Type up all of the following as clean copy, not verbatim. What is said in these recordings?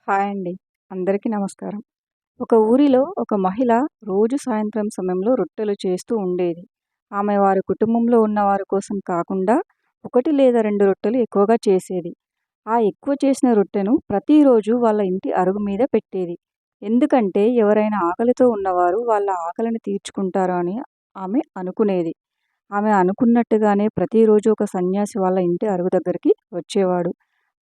Hi అండి. అందరికీ నమస్కారం. ఒక ఊరిలో ఒక మహిళ రోజు సాయంత్రం సమయంలో రొట్టెలు చేస్తూ ఉండేది. ఆమె వారి కుటుంబంలో ఉన్నవారి కోసం కాకుండా 1 లేదా 2 రొట్టెలు ఎక్కువగా చేసేది. ఆ ఎక్కువ చేసిన రొట్టెను ప్రతిరోజు వాళ్ళ ఇంటి అరుగు మీద పెట్టేది. ఎందుకంటే ఎవరైనా ఆకలితో ఉన్నవారు వాళ్ళ ఆకలిని తీర్చుకుంటారు అని ఆమె అనుకునేది. ఆమె అనుకున్నట్టుగానే ప్రతిరోజు ఒక సన్యాసి వాళ్ళ ఇంటి అరుగు దగ్గరికి వచ్చేవాడు.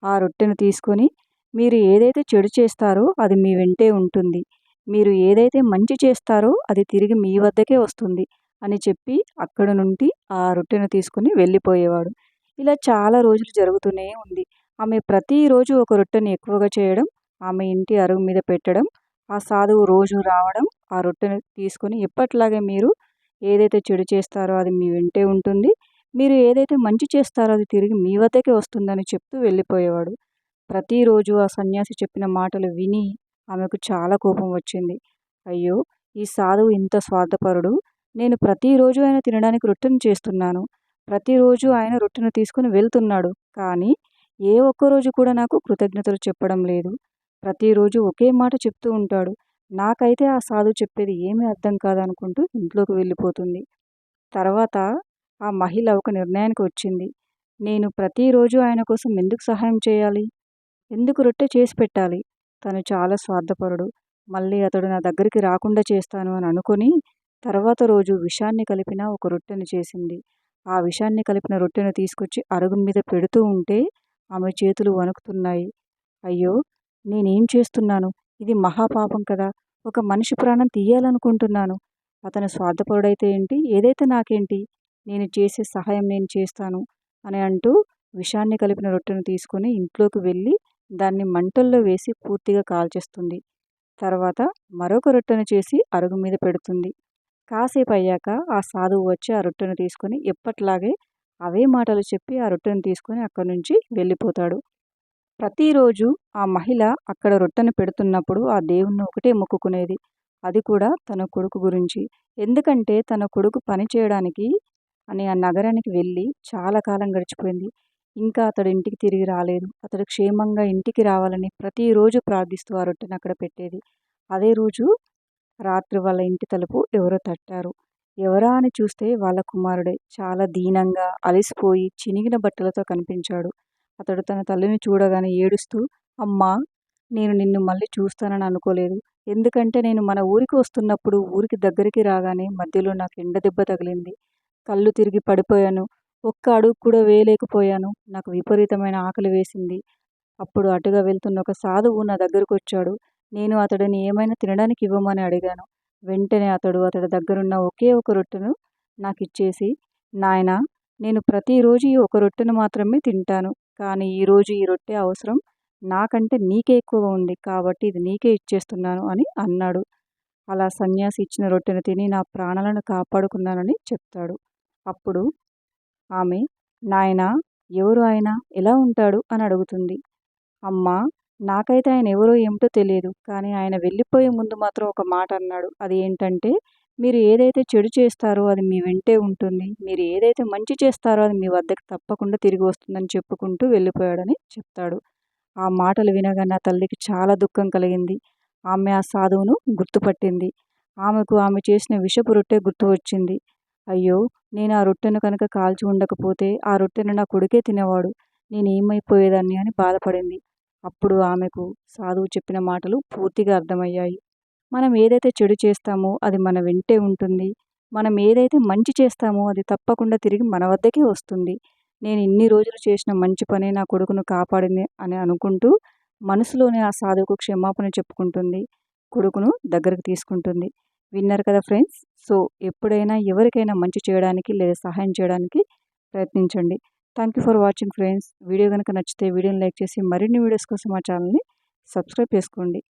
ఆ రొట్టెను తీసుకొని, మీరు ఏదైతే చెడు చేస్తారో అది మీ వెంటే ఉంటుంది. మీరు ఏదైతే మంచి చేస్తారో అది తిరిగి మీ వద్దకే వస్తుంది అని చెప్పి అక్కడి నుండి ఆ రొట్టెను తీసుకొని వెళ్ళిపోయేవాడు. ఇలా చాలా రోజులు జరుగుతూనే ఉంది. ఆమె ప్రతిరోజు ఒక రొట్టెను ఎక్కువగా చేయడం, ఆమె ఇంటి అరుగు మీద పెట్టడం, ఆ సాధువు రోజు రావడం, ఆ రొట్టెను తీసుకొని ఎప్పటిలాగే మీరు ఏదైతే చెడు చేస్తారో అది మీ వెంటే ఉంటుంది. మీరు ఏదైతే మంచి చేస్తారో అది తిరిగి మీ వద్దకే వస్తుందని చెప్తూ వెళ్ళిపోయేవాడు. ప్రతిరోజు ఆ సన్యాసి చెప్పిన మాటలు విని ఆమెకు చాలా కోపం వచ్చింది. అయ్యో! ఈ సాధువు ఇంత స్వార్థపరుడు. నేను ప్రతిరోజు ఆయన తినడానికి రొట్టెను చేస్తున్నాను. ప్రతిరోజు ఆయన రొట్టెను తీసుకొని వెళ్తున్నాడు. కానీ ఏ ఒక్కరోజు కూడా నాకు కృతజ్ఞతలు చెప్పడం లేదు. ప్రతిరోజు ఒకే మాట చెప్తూ ఉంటాడు. నాకైతే ఆ సాధువు చెప్పేది ఏమీ అర్థం కాదనుకుంటూ ఇంట్లోకి వెళ్ళిపోతుంది. తర్వాత ఆ మహిళ ఒక నిర్ణయానికి వచ్చింది. నేను ప్రతిరోజు ఆయన కోసం ఎందుకు సహాయం చేయాలి? ఎందుకు రొట్టె చేసి పెట్టాలి? తను చాలా స్వార్థపరుడు. మళ్ళీ అతడు నా దగ్గరికి రాకుండా చేస్తాను అని అనుకుని, తర్వాత రోజు విషాన్ని కలిపిన ఒక రొట్టెను చేసింది. ఆ విషాన్ని కలిపిన రొట్టెను తీసుకొచ్చి అరుగు మీద పెడుతూ ఉంటే ఆమె చేతులు వణుకుతున్నాయి. అయ్యో! నేనేం చేస్తున్నాను? ఇది మహాపాపం కదా! ఒక మనిషి ప్రాణం తీయాలనుకుంటున్నాను. అతను స్వార్థపరుడైతే ఏంటి? ఏదైతే నాకేంటి? నేను చేసే సహాయం నేను చేస్తాను అని అంటూ విషాన్ని కలిపిన రొట్టెను తీసుకొని ఇంట్లోకి వెళ్ళి దాన్ని మంటల్లో వేసి పూర్తిగా కాల్చేస్తుంది. తర్వాత మరొక రొట్టెను చేసి అరుగు మీద పెడుతుంది. కాసేపు అయ్యాక ఆ సాధువు వచ్చి ఆ రొట్టెను తీసుకొని ఎప్పట్లాగే అవే మాటలు చెప్పి ఆ రొట్టెను తీసుకొని అక్కడి నుంచి వెళ్ళిపోతాడు. ప్రతిరోజు ఆ మహిళ అక్కడ రొట్టెను పెడుతున్నప్పుడు ఆ దేవుణ్ణి ఒకటే మొక్కుకునేది. అది కూడా తన కొడుకు గురించి. ఎందుకంటే తన కొడుకు పని చేయడానికి అని ఆ నగరానికి వెళ్ళి చాలా కాలం గడిచిపోయింది. ఇంకా అతడు ఇంటికి తిరిగి రాలేదు. అతడు క్షేమంగా ఇంటికి రావాలని ప్రతిరోజు ప్రార్థిస్తూ ఆ రొట్టెను అక్కడ పెట్టేది. అదే రోజు రాత్రి వాళ్ళ ఇంటి తలుపు ఎవరో తట్టారు. ఎవరా అని చూస్తే వాళ్ళ కుమారుడే. చాలా దీనంగా, అలసిపోయి, చినిగిన బట్టలతో కనిపించాడు. అతడు తన తల్లిని చూడగానే ఏడుస్తూ, అమ్మా! నేను నిన్ను మళ్ళీ చూస్తానని అనుకోలేదు. ఎందుకంటే నేను మన ఊరికి వస్తున్నప్పుడు ఊరికి దగ్గరికి రాగానే మధ్యలో నాకు ఎండ దెబ్బ తగిలింది. కళ్ళు తిరిగి పడిపోయాను. ఒక్క అడుగు కూడా వేయలేకపోయాను. నాకు విపరీతమైన ఆకలి వేసింది. అప్పుడు అటుగా వెళ్తున్న ఒక సాధువు నా దగ్గరకొచ్చాడు. నేను అతడిని ఏమైనా తినడానికి ఇవ్వమని అడిగాను. వెంటనే అతడి దగ్గరున్న ఒకే ఒక రొట్టెను నాకిచ్చేసి, నాయనా! నేను ప్రతిరోజు ఈ ఒక రొట్టెను మాత్రమే తింటాను. కానీ ఈరోజు ఈ రొట్టె అవసరం నాకంటే నీకే ఎక్కువగా ఉంది. కాబట్టి ఇది నీకే ఇచ్చేస్తున్నాను అని అన్నాడు. అలా సన్యాసి ఇచ్చిన రొట్టెను తిని నా ప్రాణాలను కాపాడుకున్నానని చెప్తాడు. అప్పుడు ఆమె, నాయనా! ఎవరు ఆయన? ఎలా ఉంటాడు? అని అడుగుతుంది. అమ్మా! నాకైతే ఆయన ఎవరో ఏమిటో తెలియదు. కానీ ఆయన వెళ్ళిపోయే ముందు మాత్రం ఒక మాట అన్నాడు. అది ఏంటంటే, మీరు ఏదైతే చెడు చేస్తారో అది మీ వెంటే ఉంటుంది. మీరు ఏదైతే మంచి చేస్తారో అది మీ వద్దకు తప్పకుండా తిరిగి వస్తుందని చెప్పుకుంటూ వెళ్ళిపోయాడని చెప్తాడు. ఆ మాటలు వినగానే ఆ తల్లికి చాలా దుఃఖం కలిగింది. ఆమె ఆ సాధువును గుర్తుపట్టింది. ఆమెకు ఆమె చేసిన విషపు రొట్టె గుర్తు వచ్చింది. అయ్యో! నేను ఆ రొట్టెను కనుక కాల్చి ఉండకపోతే ఆ రొట్టెను నా కొడుకే తినేవాడు. నేనేమైపోయేదాన్ని అని బాధపడింది. అప్పుడు ఆమెకు సాధువు చెప్పిన మాటలు పూర్తిగా అర్థమయ్యాయి. మనం ఏదైతే చెడు చేస్తామో అది మన వెంటే ఉంటుంది. మనం ఏదైతే మంచి చేస్తామో అది తప్పకుండా తిరిగి మన వద్దకే వస్తుంది. నేను ఇన్ని రోజులు చేసిన మంచి పనే నా కొడుకును కాపాడింది అని అనుకుంటూ మనసులోనే ఆ సాధువుకు క్షమాపణ చెప్పుకుంటుంది. కొడుకును దగ్గరకు తీసుకుంటుంది. విన్నారు కదా ఫ్రెండ్స్. సో ఎప్పుడైనా ఎవరికైనా మంచి చేయడానికి లేదా సహాయం చేయడానికి ప్రయత్నించండి. Thank you for watching friends. Video కనుక నచ్చితే వీడియోని లైక్ చేసి మరిన్ని వీడియోస్ కోసం మా ఛానల్ని సబ్స్క్రైబ్ చేసుకోండి.